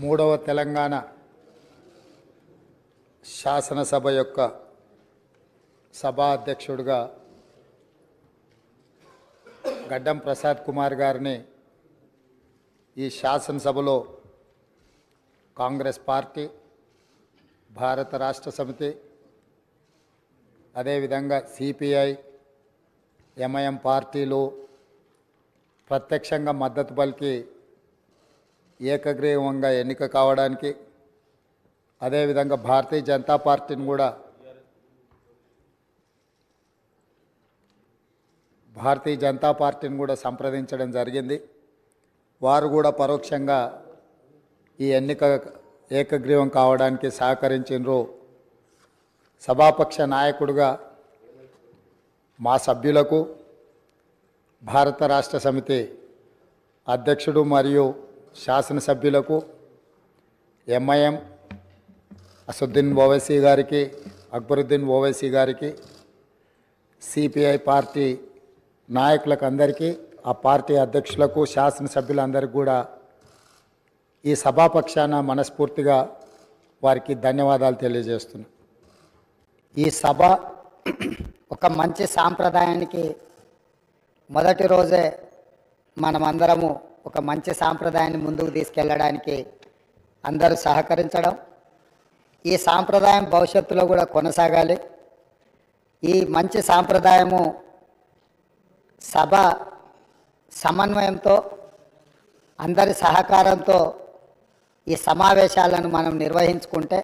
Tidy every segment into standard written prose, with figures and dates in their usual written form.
మూడవ తెలంగాణ శాసనసభ యొక్క సభా అధ్యక్షుడిగా గడ్డం ప్రసాద్ కుమార్ గారిని ఈ శాసనసభలో కాంగ్రెస్ పార్టీ, భారత రాష్ట్ర సమితి, అదేవిధంగా సిపిఐ, ఎంఐఎం పార్టీలు ప్రత్యక్షంగా మద్దతు పలికి ఏకగ్రీవంగా ఎన్నిక కావడానికి, అదేవిధంగా భారతీయ జనతా పార్టీని కూడా సంప్రదించడం జరిగింది. వారు కూడా పరోక్షంగా ఈ ఎన్నిక ఏకగ్రీవం కావడానికి సహకరించారు. సభాపక్ష నాయకుడిగా మా సభ్యులకు, భారత రాష్ట్ర సమితి అధ్యక్షుడు మరియు శాసనసభ్యులకు, ఎంఐఎం అసదుద్దీన్ ఓవైసీ గారికి, అక్బరుద్దీన్ ఓవైసీ గారికి, సిపిఐ పార్టీ నాయకులకు అందరికీ, ఆ పార్టీ అధ్యక్షులకు, శాసనసభ్యులందరికీ కూడా ఈ సభాపక్షాన మనస్ఫూర్తిగా వారికి ధన్యవాదాలు తెలియజేస్తున్నాను. ఈ సభ ఒక మంచి సాంప్రదాయానికి మొదటి రోజే మనమందరము ఒక మంచి సాంప్రదాయాన్ని ముందుకు తీసుకెళ్ళడానికి అందరూ సహకరించడం, ఈ సాంప్రదాయం భవిష్యత్తులో కూడా కొనసాగాలి. ఈ మంచి సాంప్రదాయము సభ సమన్వయంతో, అందరి సహకారంతో ఈ సమావేశాలను మనం నిర్వహించుకుంటే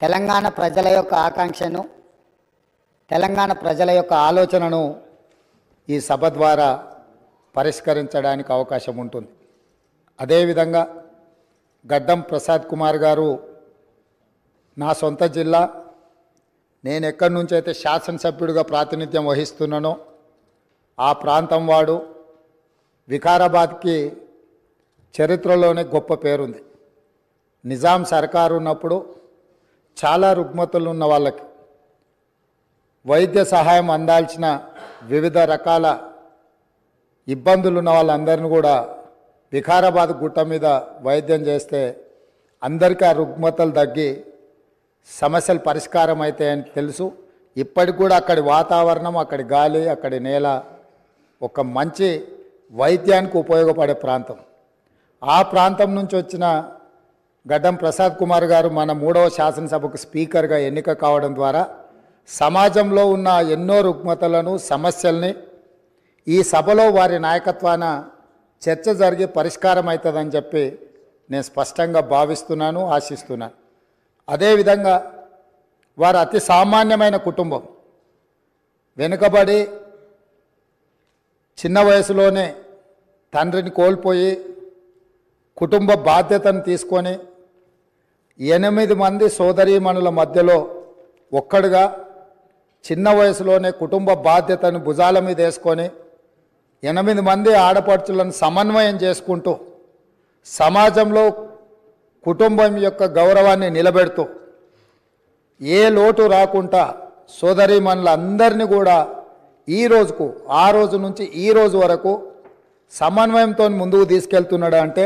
తెలంగాణ ప్రజల యొక్క ఆకాంక్షను, తెలంగాణ ప్రజల యొక్క ఆలోచనను ఈ సభ ద్వారా పరిష్కరించడానికి అవకాశం ఉంటుంది. అదేవిధంగా గడ్డం ప్రసాద్ కుమార్ గారు నా సొంత జిల్లా, నేను ఎక్కడి నుంచి అయితే శాసనసభ్యుడిగా ప్రాతినిధ్యం వహిస్తున్నానో ఆ ప్రాంతం వాడు. వికారాబాద్కి చరిత్రలోనే గొప్ప పేరుంది. నిజాం సర్కారు ఉన్నప్పుడు చాలా రుగ్మతులు ఉన్న వాళ్ళకి వైద్య సహాయం అందాల్సిన వివిధ రకాల ఇబ్బందులు ఉన్న వాళ్ళందరినీ కూడా వికారాబాద్ గుట్ట మీద వైద్యం చేస్తే అందరికీ ఆ రుగ్మతలు తగ్గి సమస్యలు పరిష్కారం అవుతాయని తెలుసు. ఇప్పటికి కూడా అక్కడి వాతావరణం, అక్కడి గాలి, అక్కడి నేల ఒక మంచి వైద్యానికి ఉపయోగపడే ప్రాంతం. ఆ ప్రాంతం నుంచి వచ్చిన గడ్డం ప్రసాద్ కుమార్ గారు మన 3వ శాసనసభకు స్పీకర్గా ఎన్నిక కావడం ద్వారా సమాజంలో ఉన్న ఎన్నో రుగ్మతలను, సమస్యల్ని ఈ సభలో వారి నాయకత్వాన చర్చ జరిగి పరిష్కారం అవుతుందని చెప్పి నేను స్పష్టంగా భావిస్తున్నాను, ఆశిస్తున్నాను. అదేవిధంగా వారు అతి సామాన్యమైన కుటుంబం. వెనుకబడి చిన్న వయసులోనే తండ్రిని కోల్పోయి కుటుంబ బాధ్యతను తీసుకొని 8 మంది సోదరీమణుల మధ్యలో ఒక్కడుగా చిన్న వయసులోనే కుటుంబ బాధ్యతను భుజాల మీద వేసుకొని 8 మంది ఆడపడుచులను సమన్వయం చేసుకుంటూ సమాజంలో కుటుంబం యొక్క గౌరవాన్ని నిలబెడుతూ ఏ లోటు రాకుండా సోదరీమణులందరినీ కూడా ఈ రోజుకు, ఆ రోజు నుంచి ఈ రోజు వరకు సమన్వయంతో ముందుకు తీసుకెళ్తున్నాడు. అంటే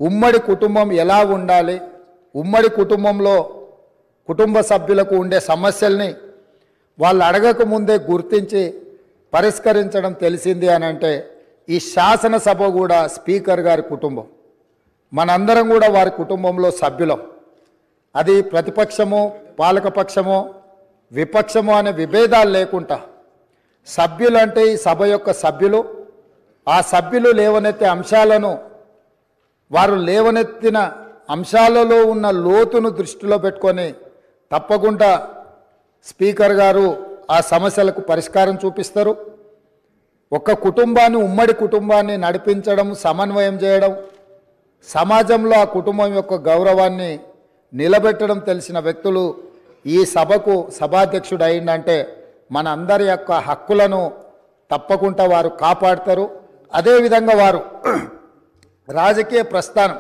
ఉమ్మడి కుటుంబం ఎలా ఉండాలి, ఉమ్మడి కుటుంబంలో కుటుంబ సభ్యులకు ఉండే సమస్యల్ని వాళ్ళు అడగకముందే గుర్తించి పరిష్కరించడం తెలిసింది అని అంటే ఈ శాసనసభ కూడా స్పీకర్ గారి కుటుంబం. మనందరం కూడా వారి కుటుంబంలో సభ్యులం. అది ప్రతిపక్షము, పాలకపక్షము, విపక్షము అనే విభేదాలు లేకుండా సభ్యులు అంటే ఈ సభ యొక్క సభ్యులు. ఆ సభ్యులు లేవనెత్తే అంశాలను, వారు లేవనెత్తిన అంశాలలో ఉన్న లోతును దృష్టిలో పెట్టుకొని తప్పకుండా స్పీకర్ గారు ఆ సమస్యలకు పరిష్కారం చూపిస్తారు. ఒక కుటుంబాన్ని, ఉమ్మడి కుటుంబాన్ని నడిపించడం, సమన్వయం చేయడం, సమాజంలో ఆ కుటుంబం యొక్క గౌరవాన్ని నిలబెట్టడం తెలిసిన వ్యక్తులు ఈ సభకు సభాధ్యక్షుడు అయిందంటే మన అందరి యొక్క హక్కులను తప్పకుండా వారు కాపాడతారు. అదేవిధంగా వారు రాజకీయ ప్రస్థానం,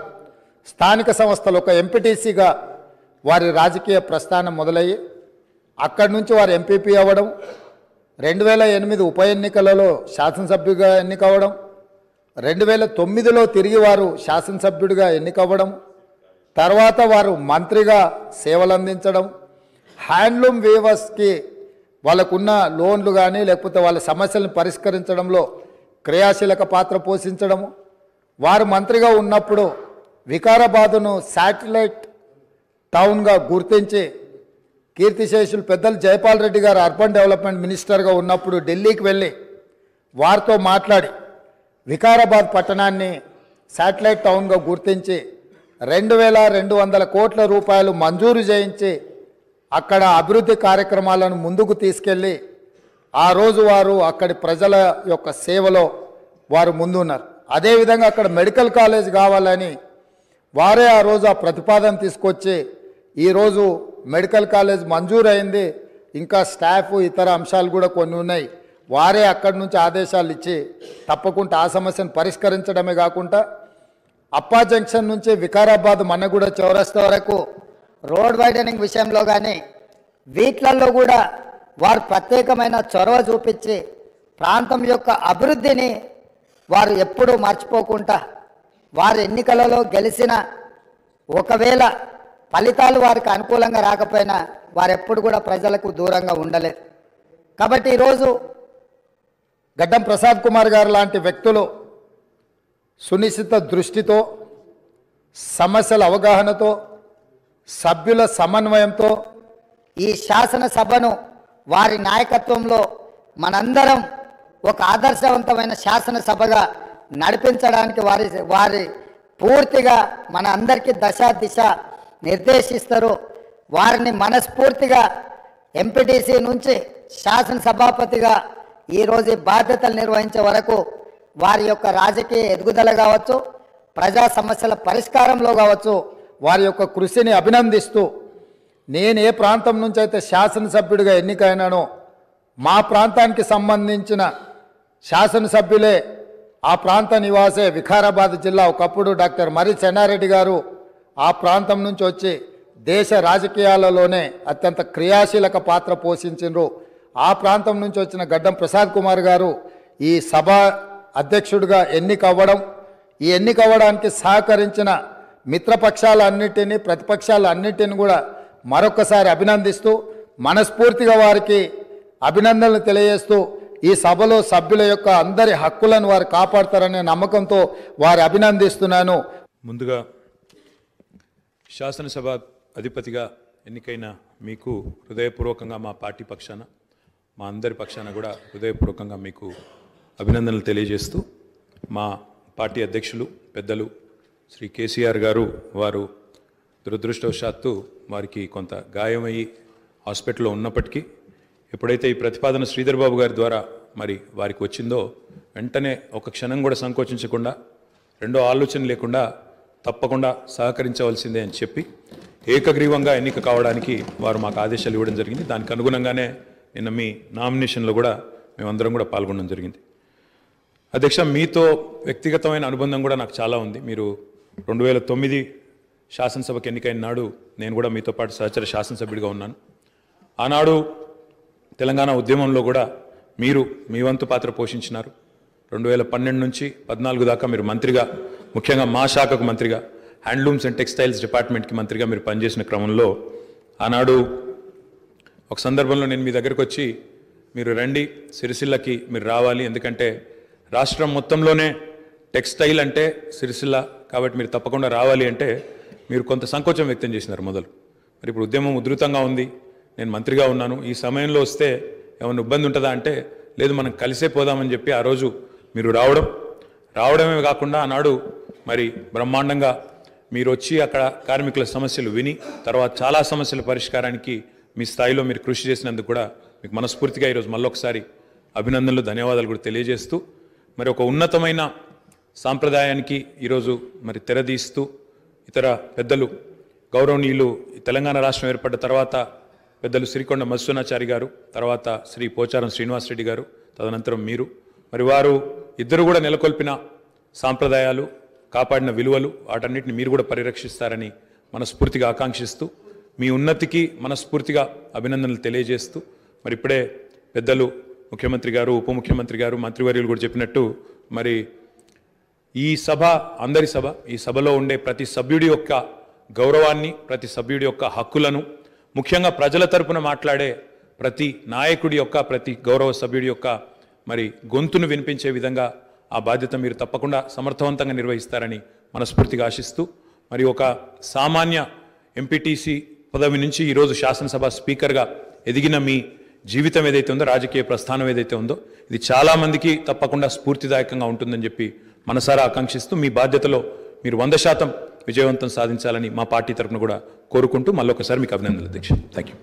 స్థానిక సంస్థలు ఒక ఎంపీటీసీగా వారి రాజకీయ ప్రస్థానం మొదలయ్యి అక్కడి నుంచి వారు ఎంపీపీ అవ్వడం, 2008 ఉప ఎన్నికలలో శాసనసభ్యుగా ఎన్నికవడం, 2009లో తిరిగి వారు శాసనసభ్యుడిగా ఎన్నికవ్వడం, తర్వాత వారు మంత్రిగా సేవలు అందించడం, హ్యాండ్లూమ్ వీవర్స్కి వాళ్ళకున్న లోన్లు కానీ లేకపోతే వాళ్ళ సమస్యలను పరిష్కరించడంలో క్రియాశీలక పాత్ర పోషించడము, వారు మంత్రిగా ఉన్నప్పుడు వికారాబాదును శాటిలైట్ టౌన్గా గుర్తించి కీర్తిశేషులు పెద్దలు జైపాల్ రెడ్డి గారు అర్బన్ డెవలప్మెంట్ మినిస్టర్గా ఉన్నప్పుడు ఢిల్లీకి వెళ్ళి వారితో మాట్లాడి వికారాబాద్ పట్టణాన్ని శాటిలైట్ టౌన్గా గుర్తించి 2200 కోట్ల రూపాయలు మంజూరు చేయించి అక్కడ అభివృద్ధి కార్యక్రమాలను ముందుకు తీసుకెళ్ళి ఆ రోజు వారు అక్కడి ప్రజల యొక్క సేవలో వారు ముందున్నారు. అదేవిధంగా అక్కడ మెడికల్ కాలేజ్ కావాలని వారే ఆ రోజు ఆ ప్రతిపాదన తీసుకొచ్చి ఈరోజు మెడికల్ కాలేజ్ మంజూరైంది. ఇంకా స్టాఫ్ ఇతర అంశాలు కూడా కొన్ని ఉన్నాయి. వారే అక్కడి నుంచి ఆదేశాలు ఇచ్చి తప్పకుండా ఆ సమస్యను పరిష్కరించడమే కాకుండా అప్పా జంక్షన్ నుంచి వికారాబాద్ మన్నగూడ చౌరస్తా వరకు రోడ్ వైడనింగ్ విషయంలో కానీ వీటిలలో కూడా వారు ప్రత్యేకమైన చొరవ చూపించి ప్రాంతం యొక్క అభివృద్ధిని వారు ఎప్పుడూ మర్చిపోకుండా వారు ఎన్నికలలో గెలిచిన ఒకవేళ ఫలితాలు వారికి అనుకూలంగా రాకపోయినా వారు ఎప్పుడు కూడా ప్రజలకు దూరంగా ఉండలేదు. కాబట్టి ఈరోజు గడ్డం ప్రసాద్ కుమార్ గారు లాంటి వ్యక్తులు సునిశ్చిత దృష్టితో, సమస్యల అవగాహనతో, సభ్యుల సమన్వయంతో ఈ శాసనసభను వారి నాయకత్వంలో మనందరం ఒక ఆదర్శవంతమైన శాసనసభగా నడిపించడానికి వారి పూర్తిగా మన అందరికీ దశ దిశ నిర్దేశిస్తారు. వారిని మనస్ఫూర్తిగా ఎంపీటీసీ నుంచి శాసనసభాపతిగా ఈరోజు బాధ్యతలు నిర్వహించే వరకు వారి యొక్క రాజకీయ ఎదుగుదల కావచ్చు, ప్రజా సమస్యల పరిష్కారంలో కావచ్చు, వారి యొక్క కృషిని అభినందిస్తూ, నేను ఏ ప్రాంతం నుంచి అయితే శాసనసభ్యుడిగా ఎన్నికైనానో మా ప్రాంతానికి సంబంధించిన శాసనసభ్యులే, ఆ ప్రాంత నివాసే వికారాబాద్ జిల్లా ఒకప్పుడు డాక్టర్ మరి చెన్నారెడ్డి గారు ఆ ప్రాంతం నుంచి వచ్చి దేశ రాజకీయాలలోనే అత్యంత క్రియాశీలక పాత్ర పోషించారు. ఆ ప్రాంతం నుంచి వచ్చిన గడ్డం ప్రసాద్ కుమార్ గారు ఈ సభ అధ్యక్షుడిగా ఎన్నికవ్వడం, ఈ ఎన్నికవ్వడానికి సహకరించిన మిత్రపక్షాలన్నిటినీ ప్రతిపక్షాలన్నిటిని కూడా మరొకసారి అభినందిస్తూ మనస్ఫూర్తిగా వారికి అభినందనలు తెలియజేస్తూ ఈ సభలో సభ్యుల యొక్క అందరి హక్కులను వారు కాపాడతారనే నమ్మకంతో వారు అభినందిస్తున్నాను. ముందుగా శాసనసభ అధిపతిగా ఎన్నికైన మీకు హృదయపూర్వకంగా మా పార్టీ పక్షాన, మా అందరి పక్షాన కూడా హృదయపూర్వకంగా మీకు అభినందనలు తెలియజేస్తూ, మా పార్టీ అధ్యక్షులు పెద్దలు శ్రీ కేసీఆర్ గారు వారు దురదృష్టవశాత్తు వారికి కొంత గాయమయ్యి హాస్పిటల్లో ఉన్నప్పటికీ ఎప్పుడైతే ఈ ప్రతిపాదన శ్రీధర్ బాబు గారి ద్వారా మరి వారికి వచ్చిందో వెంటనే ఒక క్షణం కూడా సంకోచించకుండా, రెండో ఆలోచన లేకుండా తప్పకుండా సహకరించవలసిందే అని చెప్పి ఏకగ్రీవంగా ఎన్నిక కావడానికి వారు మాకు ఆదేశాలు ఇవ్వడం జరిగింది. దానికి అనుగుణంగానే నిన్న మీ నామినేషన్లో కూడా మేమందరం కూడా పాల్గొనడం జరిగింది. అధ్యక్ష, మీతో వ్యక్తిగతమైన అనుబంధం కూడా నాకు చాలా ఉంది. మీరు 2009 శాసనసభకు ఎన్నికైన నాడు నేను కూడా మీతో పాటు సహచర శాసనసభ్యుడిగా ఉన్నాను. ఆనాడు తెలంగాణ ఉద్యమంలో కూడా మీరు మీ వంతు పాత్ర పోషించినారు. 2012 నుంచి 14 దాకా మీరు మంత్రిగా, ముఖ్యంగా మా శాఖకు మంత్రిగా, హ్యాండ్లూమ్స్ అండ్ టెక్స్టైల్స్ డిపార్ట్మెంట్కి మంత్రిగా మీరు పనిచేసిన క్రమంలో ఆనాడు ఒక సందర్భంలో నేను మీ దగ్గరకు వచ్చి మీరు రండి, సిరిసిల్లకి మీరు రావాలి, ఎందుకంటే రాష్ట్రం మొత్తంలోనే టెక్స్టైల్ అంటే సిరిసిల్ల కాబట్టి మీరు తప్పకుండా రావాలి అంటే మీరు కొంత సంకోచం వ్యక్తం చేసినారు మొదలు. మరి ఇప్పుడు ఉద్యమం ఉధృతంగా ఉంది, నేను మంత్రిగా ఉన్నాను, ఈ సమయంలో వస్తే ఏమైనా ఇబ్బంది ఉంటుందా అంటే లేదు, మనం కలిసే పోదామని చెప్పి ఆ రోజు మీరు రావడమే కాకుండా ఆనాడు మరి బ్రహ్మాండంగా మీరు వచ్చి అక్కడ కార్మికుల సమస్యలు విని తర్వాత చాలా సమస్యల పరిష్కారానికి మీ స్థాయిలో మీరు కృషి చేసినందుకు కూడా మీకు మనస్ఫూర్తిగా ఈరోజు మళ్ళొకసారి అభినందనలు, ధన్యవాదాలు కూడా తెలియజేస్తూ, మరి ఒక ఉన్నతమైన సాంప్రదాయానికి ఈరోజు మరి తెరదీస్తూ ఇతర పెద్దలు గౌరవనీయులు తెలంగాణ రాష్ట్రం ఏర్పడ్డ తర్వాత పెద్దలు శ్రీకొండ మధుసూనాచారి గారు, తర్వాత శ్రీ పోచారం శ్రీనివాసరెడ్డి గారు, తదనంతరం మీరు, మరి వారు ఇద్దరు కూడా నెలకొల్పిన సాంప్రదాయాలు, కాపాడిన విలువలు, వాటన్నిటిని మీరు కూడా పరిరక్షిస్తారని మనస్ఫూర్తిగా ఆకాంక్షిస్తూ మీ ఉన్నతికి మనస్ఫూర్తిగా అభినందనలు తెలియజేస్తూ, మరి ఇప్పుడే పెద్దలు ముఖ్యమంత్రి గారు, ఉప ముఖ్యమంత్రి గారు, మంత్రివర్యులు కూడా చెప్పినట్టు మరి ఈ సభ అందరి సభ. ఈ సభలో ఉండే ప్రతి సభ్యుడి యొక్క గౌరవాన్ని, ప్రతి సభ్యుడి యొక్క హక్కులను, ముఖ్యంగా ప్రజల తరపున మాట్లాడే ప్రతి నాయకుడి యొక్క, ప్రతి గౌరవ సభ్యుడి యొక్క మరి గొంతును వినిపించే విధంగా ఆ బాధ్యత మీరు తప్పకుండా సమర్థవంతంగా నిర్వహిస్తారని మనస్ఫూర్తిగా ఆశిస్తూ, మరి ఒక సామాన్య ఎంపీటీసీ పదవి నుంచి ఈరోజు శాసనసభ స్పీకర్గా ఎదిగిన మీ జీవితం ఏదైతే ఉందో, రాజకీయ ప్రస్థానం ఏదైతే ఉందో, ఇది చాలామందికి తప్పకుండా స్ఫూర్తిదాయకంగా ఉంటుందని చెప్పి మనసారా ఆకాంక్షిస్తూ, మీ బాధ్యతలో మీరు 100% విజయవంతం సాధించాలని మా పార్టీ తరఫున కూడా కోరుకుంటూ మళ్ళొకసారి మీకు అభినందనలు అధ్యక్ష. Thank you.